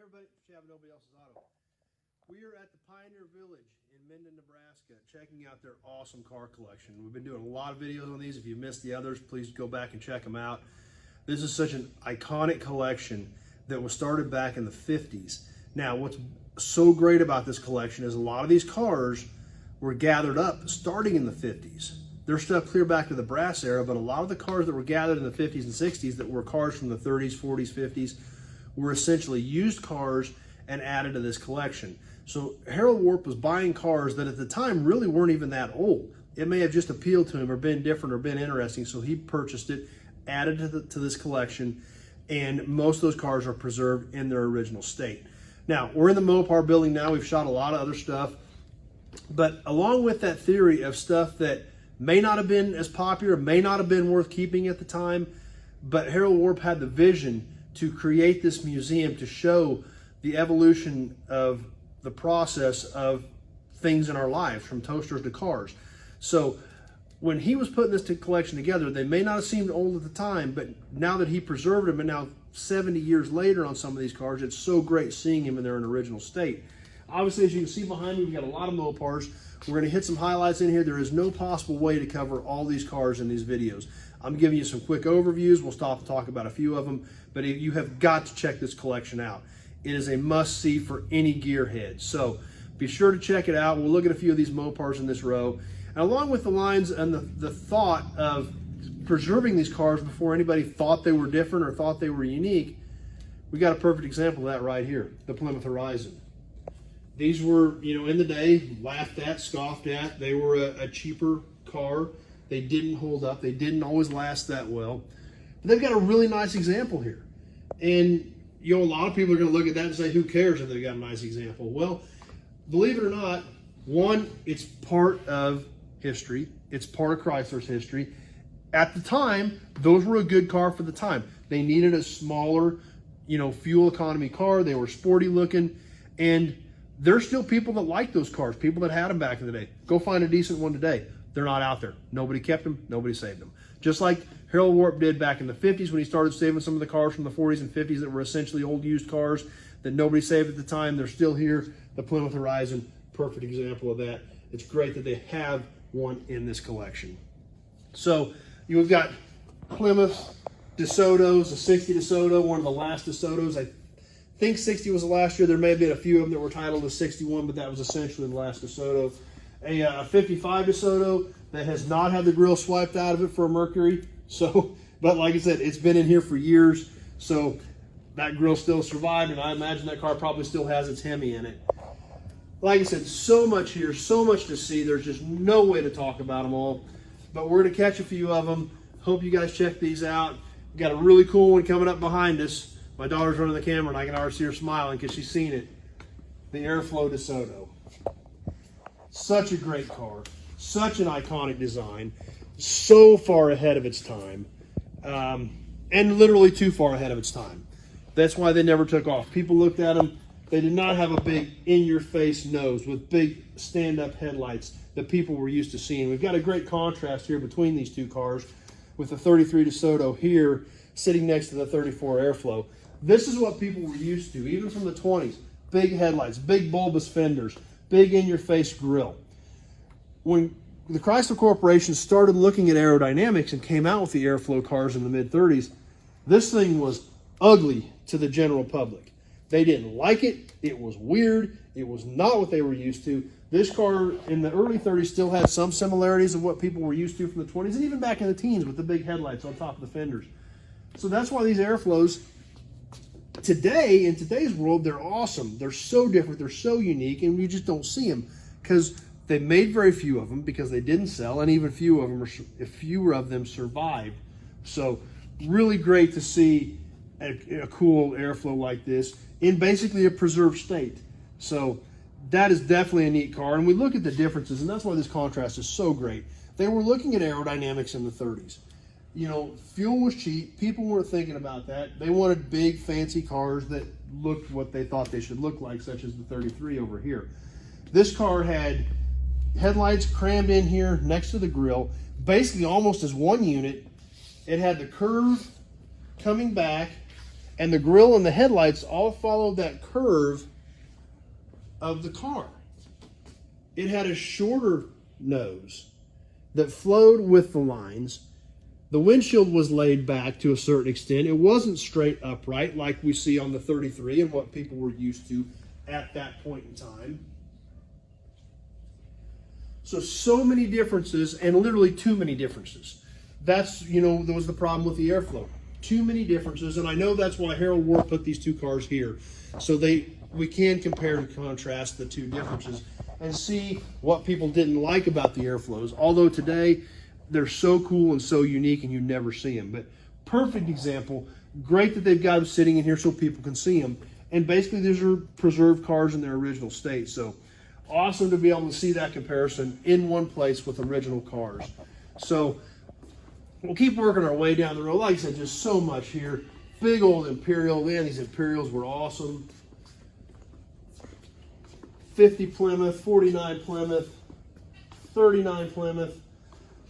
everybody. Nobody else's auto. We are at the Pioneer Village in Minden, Nebraska, checking out their awesome car collection. We've been doing a lot of videos on these. If you missed the others, please go back and check them out. This is such an iconic collection that was started back in the 50s. Now, what's so great about this collection is a lot of these cars were gathered up starting in the 50s. There's stuff clear back to the brass era, but a lot of the cars that were gathered in the 50s and 60s that were cars from the 30s, 40s, 50s were essentially used cars and added to this collection. So Harold Warp was buying cars that at the time really weren't even that old. It may have just appealed to him or been different or been interesting, so he purchased it, added to this collection, and most of those cars are preserved in their original state. Now, we're in the Mopar building now. We've shot a lot of other stuff, but along with that theory of stuff that may not have been as popular, may not have been worth keeping at the time, but Harold Warp had the vision to create this museum to show the evolution of the process of things in our lives, from toasters to cars. So when he was putting this collection together, they may not have seemed old at the time, but now that he preserved them, and now 70 years later on some of these cars, it's so great seeing them in their original state. Obviously, as you can see behind me, we've got a lot of Mopars. We're going to hit some highlights in here. There is no possible way to cover all these cars in these videos. I'm giving you some quick overviews. We'll stop and talk about a few of them, but you have got to check this collection out. It is a must-see for any gearhead. So be sure to check it out. We'll look at a few of these Mopars in this row. And along with the lines and the thought of preserving these cars before anybody thought they were different or thought they were unique, we got a perfect example of that right here, the Plymouth Horizon. These were, in the day, laughed at, scoffed at. They were a cheaper car. They didn't hold up. They didn't always last that well. But they've got a really nice example here. And, a lot of people are going to look at that and say, who cares if they've got a nice example? Well, believe it or not, one, it's part of history. It's part of Chrysler's history. At the time, those were a good car for the time. They needed a smaller, fuel economy car. They were sporty looking. And there's still people that like those cars, people that had them back in the day. Go find a decent one today. They're not out there. Nobody kept them. Nobody saved them. Just like Harold Warp did back in the 50s when he started saving some of the cars from the 40s and 50s that were essentially old used cars that nobody saved at the time. They're still here. The Plymouth Horizon, perfect example of that. It's great that they have one in this collection. So you've got Plymouth DeSotos, the 60 DeSoto, one of the last DeSotos. I think 60 was the last year. There may have been a few of them that were titled as 61, but that was essentially the last DeSoto. A 55 DeSoto that has not had the grill swiped out of it for a Mercury. So, but like I said, it's been in here for years. So that grill still survived, and I imagine that car probably still has its Hemi in it. Like I said, so much here, so much to see. There's just no way to talk about them all. But we're going to catch a few of them. Hope you guys check these out. We've got a really cool one coming up behind us. My daughter's running the camera, and I can already see her smiling because she's seen it. The Airflow DeSoto. Such a great car. Such an iconic design. So far ahead of its time. And literally too far ahead of its time. That's why they never took off. People looked at them. They did not have a big in-your-face nose with big stand-up headlights that people were used to seeing. We've got a great contrast here between these two cars with the 33 DeSoto here sitting next to the 34 Airflow. This is what people were used to, even from the 20s. Big headlights, big bulbous fenders, big in-your-face grille. When the Chrysler Corporation started looking at aerodynamics and came out with the Airflow cars in the mid-30s, this thing was ugly to the general public. They didn't like it. It was weird. It was not what they were used to. This car in the early 30s still had some similarities of what people were used to from the 20s and even back in the teens with the big headlights on top of the fenders. So that's why these Airflows today, in today's world, they're awesome. They're so different. They're so unique, and you just don't see them because they made very few of them because they didn't sell, and even fewer of them survived. So really great to see a cool Airflow like this in basically a preserved state. So that is definitely a neat car, and we look at the differences, and that's why this contrast is so great. They were looking at aerodynamics in the 30s. Fuel was cheap. People weren't thinking about that. They wanted big, fancy cars that looked what they thought they should look like, such as the 33 over here. This car had headlights crammed in here next to the grille, basically almost as one unit. It had the curve coming back, And the grille and the headlights all followed that curve of the car. It had a shorter nose that flowed with the lines. The windshield was laid back to a certain extent. It wasn't straight upright like we see on the 33 and what people were used to at that point in time. So many differences, and literally too many differences. That's, that was the problem with the airflow. Too many differences, and I know that's why Harold Ward put these two cars here. So we can compare and contrast the two differences and see what people didn't like about the airflows. Although today, they're so cool and so unique and you never see them. But perfect example, great that they've got them sitting in here so people can see them. And basically, these are preserved cars in their original state. So awesome to be able to see that comparison in one place with original cars. So we'll keep working our way down the road. Like I said, just so much here. Big old Imperial. Man, these Imperials were awesome. 50 Plymouth, 49 Plymouth, 39 Plymouth.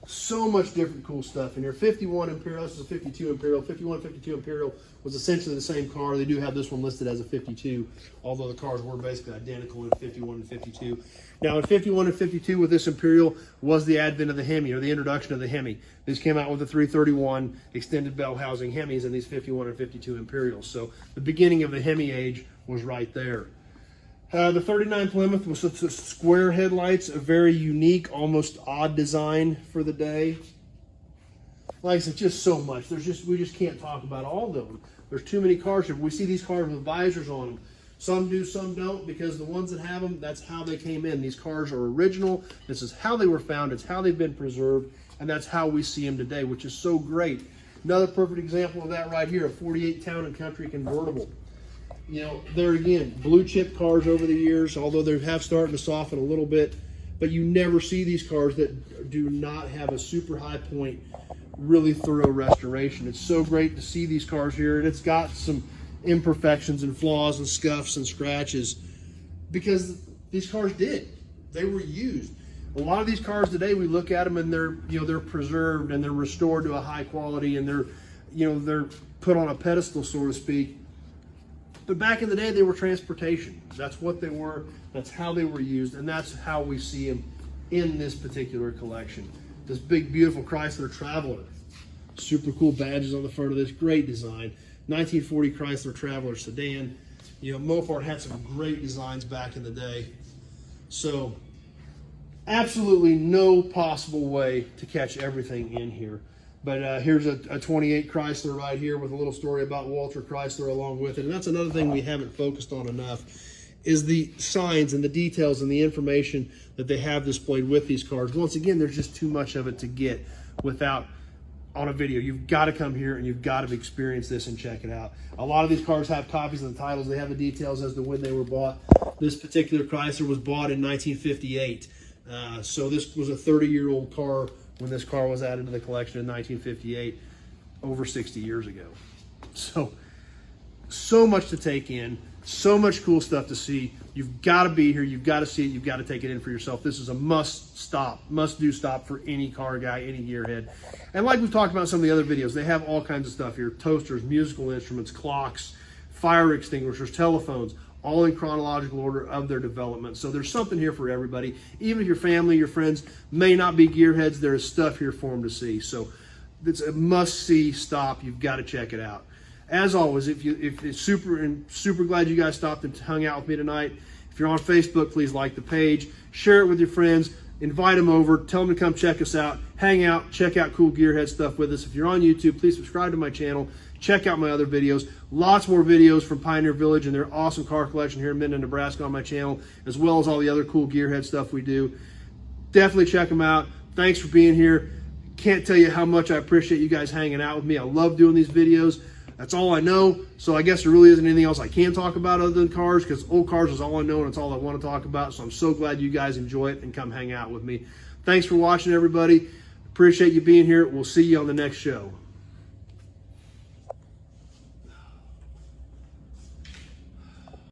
So much different cool stuff in here. 51 Imperial, this is a 52 Imperial. 51, 52 Imperial was essentially the same car. They do have this one listed as a 52, although the cars were basically identical in 51 and 52. Now in 51 and 52 with this Imperial was the advent of the Hemi, or the introduction of the Hemi. These came out with the 331 extended bell housing Hemis in these 51 and 52 Imperials. So the beginning of the Hemi age was right there. The 39 Plymouth was square headlights, a very unique, almost odd design for the day. Like I said, just so much. We just can't talk about all of them. There's too many cars here. We see these cars with visors on them. Some do, some don't, because the ones that have them, that's how they came in. These cars are original. This is how they were found. It's how they've been preserved, and that's how we see them today, which is so great. Another perfect example of that right here, a 48 Town and Country Convertible. There again, blue chip cars over the years, although they have started to soften a little bit, but you never see these cars that do not have a super high point, really thorough restoration. It's so great to see these cars here, and it's got some imperfections and flaws and scuffs and scratches because these cars they were used. A lot of these cars today, we look at them and they're preserved and they're restored to a high quality, and they're put on a pedestal, so to speak. But back in the day, they were transportation. That's what they were. That's how they were used. And that's how we see them in this particular collection. This big, beautiful Chrysler Traveler. Super cool badges on the front of this. Great design. 1940 Chrysler Traveler sedan. Mopar had some great designs back in the day. So absolutely no possible way to catch everything in here. But here's a 28 Chrysler right here with a little story about Walter Chrysler along with it. And that's another thing we haven't focused on enough, is the signs and the details and the information that they have displayed with these cars. Once again, there's just too much of it to get without on a video. You've got to come here and you've got to experience this and check it out. A lot of these cars have copies of the titles. They have the details as to when they were bought. This particular Chrysler was bought in 1958. So this was a 30-year-old car when this car was added to the collection in 1958, over 60 years ago. So much to take in, so much cool stuff to see. You've got to be here. You've got to see it. You've got to take it in for yourself. This is a must-do stop for any car guy, any gearhead. And like we've talked about in some of the other videos, they have all kinds of stuff here. Toasters, musical instruments, clocks, fire extinguishers, telephones, all in chronological order of their development. So there's something here for everybody. Even if your family, your friends may not be gearheads, there is stuff here for them to see. So it's a must-see stop. You've got to check it out. As always, if it's super glad you guys stopped and hung out with me tonight. If you're on Facebook, please like the page, share it with your friends, invite them over, tell them to come check us out, hang out, check out cool gearhead stuff with us. If you're on YouTube, please subscribe to my channel. Check out my other videos. Lots more videos from Pioneer Village and their awesome car collection here in Minden, Nebraska on my channel, as well as all the other cool gearhead stuff we do. Definitely check them out. Thanks for being here. Can't tell you how much I appreciate you guys hanging out with me. I love doing these videos. That's all I know. So I guess there really isn't anything else I can talk about other than cars, because old cars is all I know and it's all I want to talk about. So I'm so glad you guys enjoy it and come hang out with me. Thanks for watching, everybody. Appreciate you being here. We'll see you on the next show.